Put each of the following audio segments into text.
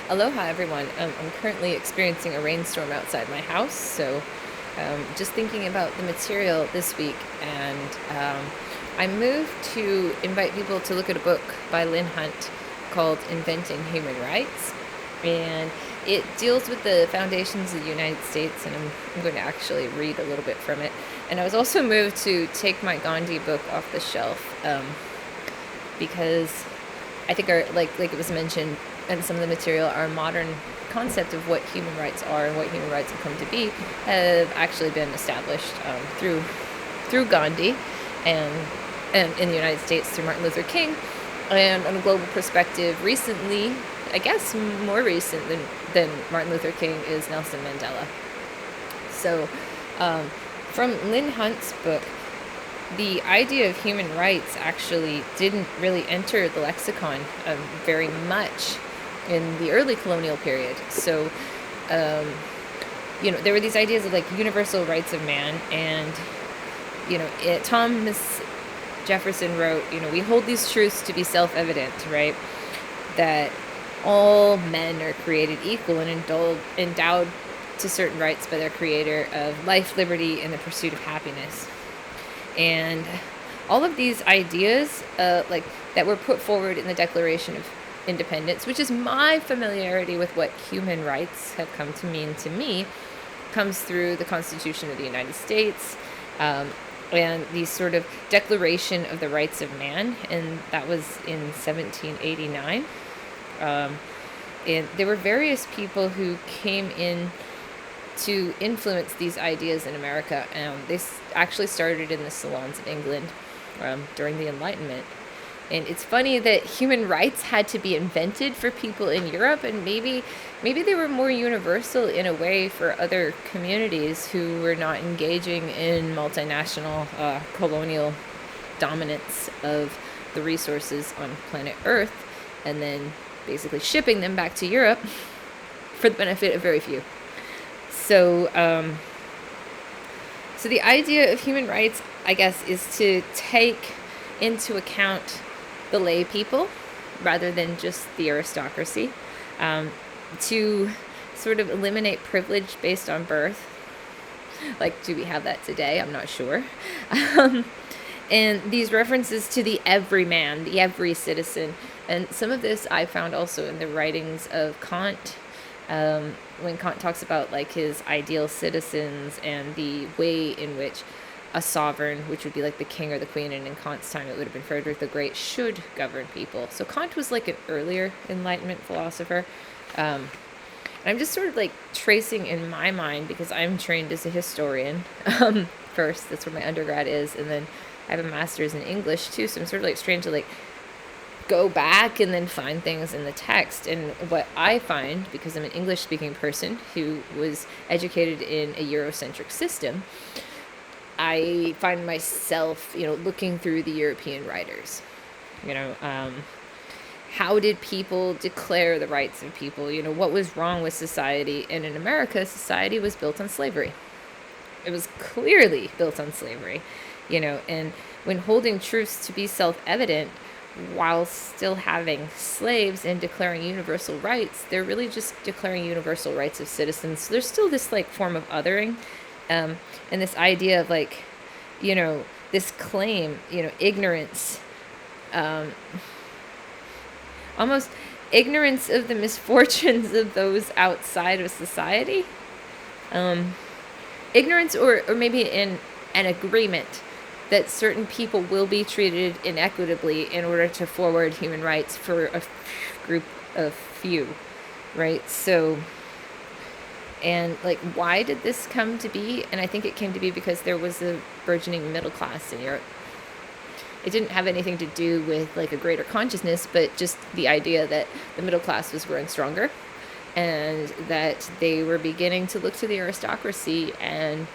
Aloha, everyone. I'm currently experiencing a rainstorm outside my house, so just thinking about the material this week, and I moved to invite people to look at a book by Lynn Hunt called Inventing Human Rights, and it deals with the foundations of the United States, and I'm going to actually read a little bit from it. And I was also moved to take my Gandhi book off the shelf because I think like it was mentioned in some of the material, our modern concept of what human rights are and what human rights have come to be have actually been established through Gandhi and in the United States through Martin Luther King, and on a global perspective recently, I guess more recent than Martin Luther King, is Nelson Mandela. So um, from Lynn Hunt's book, the idea of human rights actually didn't really enter the lexicon very much in the early colonial period. So, there were these ideas of like universal rights of man, and Thomas Jefferson wrote, we hold these truths to be self-evident, right? That all men are created equal and endowed to certain rights by their creator of life, liberty, and the pursuit of happiness. And all of these ideas, that were put forward in the Declaration of Independence, which is my familiarity with what human rights have come to mean to me, comes through the Constitution of the United States, and the sort of Declaration of the Rights of Man, and that was in 1789. And there were various people who came in to influence these ideas in America. They actually started in the salons of England during the Enlightenment. And it's funny that human rights had to be invented for people in Europe, and maybe they were more universal in a way for other communities who were not engaging in multinational colonial dominance of the resources on planet Earth, and then basically shipping them back to Europe for the benefit of very few. So, so the idea of human rights, I guess, is to take into account the lay people rather than just the aristocracy, to sort of eliminate privilege based on birth. Like, do we have that today? I'm not sure. And these references to the everyman, the every citizen. And some of this I found also in the writings of Kant, when Kant talks about like his ideal citizens and the way in which a sovereign, which would be like the king or the queen, and in Kant's time it would have been Frederick the Great, should govern people. So Kant was like an earlier Enlightenment philosopher. And I'm just sort of like tracing in my mind, because I'm trained as a historian first, that's where my undergrad is, and then I have a master's in English too, so I'm sort of like trained to like go back and then find things in the text. And what I find, because I'm an English speaking person who was educated in a Eurocentric system, I find myself, looking through the European writers. How did people declare the rights of people? What was wrong with society? And in America, society was built on slavery. It was clearly built on slavery, and when holding truths to be self-evident while still having slaves and declaring universal rights, they're really just declaring universal rights of citizens. So there's still this like form of othering, and this idea of like, this claim, ignorance, almost ignorance of the misfortunes of those outside of society, ignorance or maybe an agreement that certain people will be treated inequitably in order to forward human rights for a group of few, right? So, and like, why did this come to be? And I think it came to be because there was a burgeoning middle class in Europe. It didn't have anything to do with like a greater consciousness, but just the idea that the middle class was growing stronger, and that they were beginning to look to the aristocracy, and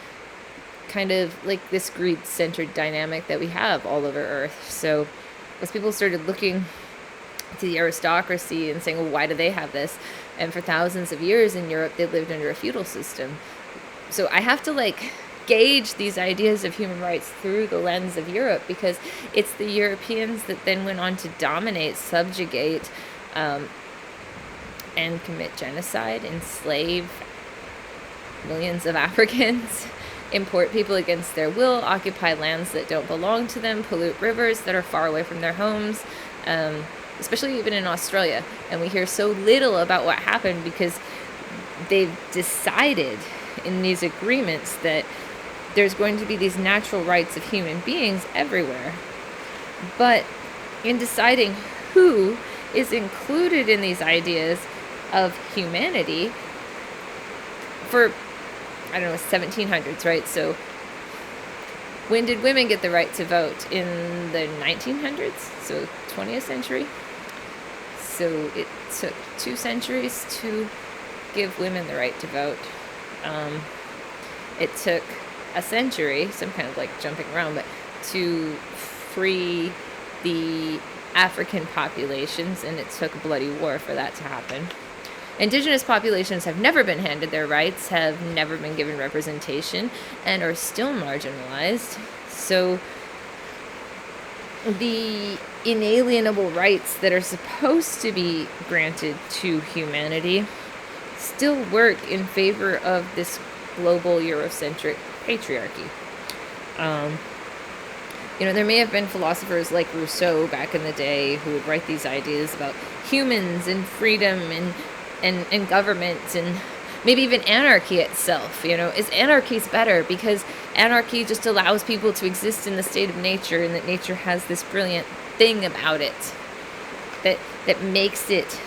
kind of like this greed-centered dynamic that we have all over Earth. So as people started looking to the aristocracy and saying, well, why do they have this? And for thousands of years in Europe, they lived under a feudal system. So I have to like gauge these ideas of human rights through the lens of Europe, because it's the Europeans that then went on to dominate, subjugate, and commit genocide, enslave millions of Africans, import people against their will, occupy lands that don't belong to them, pollute rivers that are far away from their homes, especially even in Australia. And we hear so little about what happened because they've decided in these agreements that there's going to be these natural rights of human beings everywhere. But in deciding who is included in these ideas of humanity for, I don't know, 1700s, right? So when did women get the right to vote? In the 1900s, so 20th century. So it took 2 centuries to give women the right to vote. It took a century, so I'm kind of like jumping around, but to free the African populations, and it took a bloody war for that to happen. Indigenous populations have never been handed their rights, have never been given representation, and are still marginalized. So the inalienable rights that are supposed to be granted to humanity still work in favor of this global Eurocentric patriarchy. There may have been philosophers like Rousseau back in the day who would write these ideas about humans and freedom and government and maybe even anarchy itself. Is anarchy's better because anarchy just allows people to exist in the state of nature, and that nature has this brilliant thing about it that makes it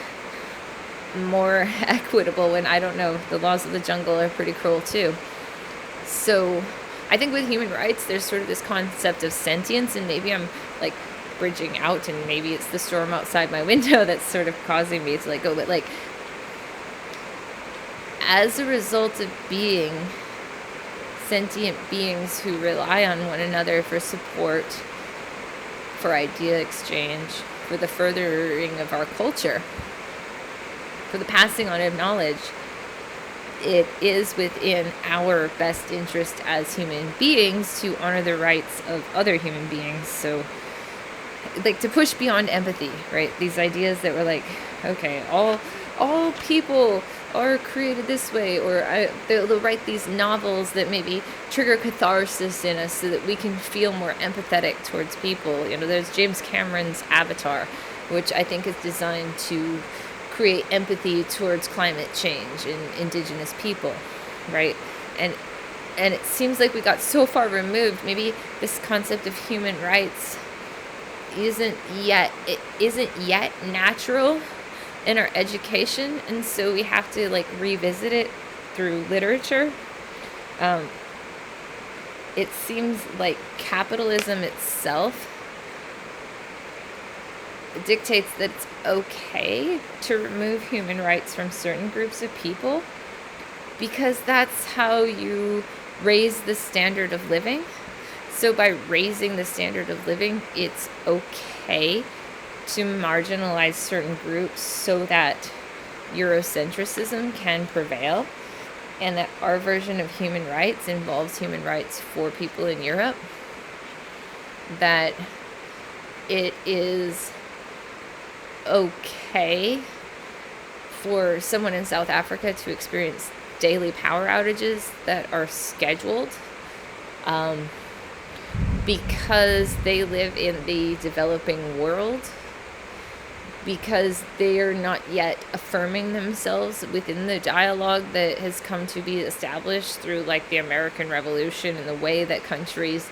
more equitable. And I don't know, the laws of the jungle are pretty cruel too. So I think with human rights, there's sort of this concept of sentience, and maybe I'm like bridging out, and maybe it's the storm outside my window that's sort of causing me to go, but as a result of being sentient beings who rely on one another for support, for idea exchange, for the furthering of our culture, for the passing on of knowledge, it is within our best interest as human beings to honor the rights of other human beings. So, to push beyond empathy, right? These ideas that were okay, all people are created this way, or they'll write these novels that maybe trigger catharsis in us so that we can feel more empathetic towards people. There's James Cameron's Avatar, which I think is designed to create empathy towards climate change and indigenous people, right? And it seems like we got so far removed. Maybe this concept of human rights isn't yet natural in our education, and so we have to revisit it through literature. It seems like capitalism itself dictates that it's okay to remove human rights from certain groups of people because that's how you raise the standard of living. So by raising the standard of living, it's okay to marginalize certain groups so that Eurocentrism can prevail, and that our version of human rights involves human rights for people in Europe, that it is okay for someone in South Africa to experience daily power outages that are scheduled because they live in the developing world, because they are not yet affirming themselves within the dialogue that has come to be established through the American Revolution and the way that countries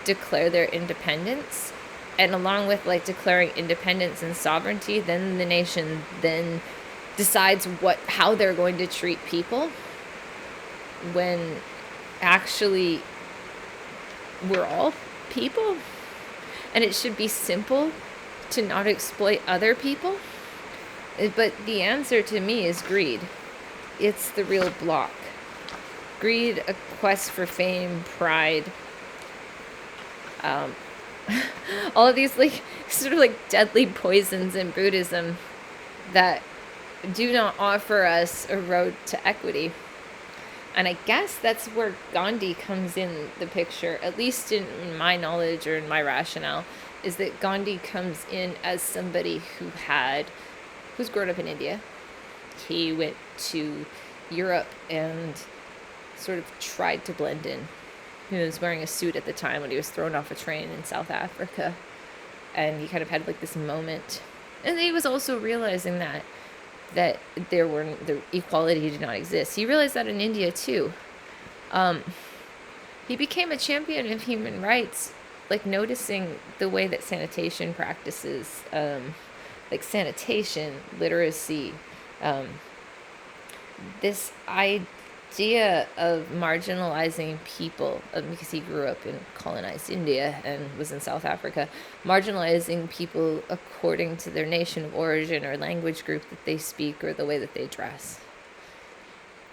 declare their independence. And along with declaring independence and sovereignty, then the nation then decides how they're going to treat people, when actually we're all people, and it should be simple to not exploit other people. But the answer to me is greed. It's the real block. Greed, a quest for fame, pride, all of these sort of deadly poisons in Buddhism that do not offer us a road to equity. And I guess that's where Gandhi comes in the picture, at least in my knowledge or in my rationale, is that Gandhi comes in as somebody who's grown up in India, he went to Europe and sort of tried to blend in. He was wearing a suit at the time when he was thrown off a train in South Africa. And he kind of had like this moment. And he was also realizing that the equality did not exist. He realized that in India too. He became a champion of human rights, like noticing the way that sanitation practices, like sanitation, literacy, this idea of marginalizing people, because he grew up in colonized India and was in South Africa, marginalizing people according to their nation of origin or language group that they speak or the way that they dress.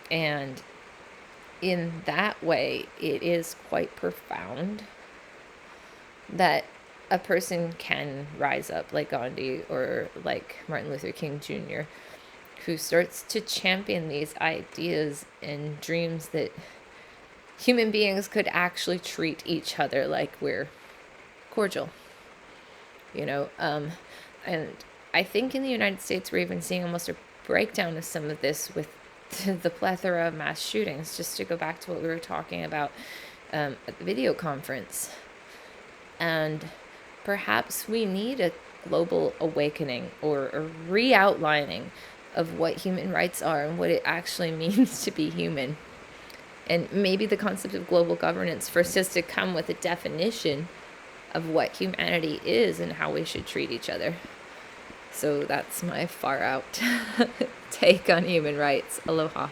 And in that way, it is quite profound that a person can rise up like Gandhi or like Martin Luther King Jr., who starts to champion these ideas and dreams that human beings could actually treat each other like we're cordial, and I think in the United States we're even seeing almost a breakdown of some of this with the plethora of mass shootings, just to go back to what we were talking about at the video conference. And perhaps we need a global awakening or a re-outlining of what human rights are and what it actually means to be human. And maybe the concept of global governance first has to come with a definition of what humanity is and how we should treat each other. So that's my far out take on human rights. Aloha.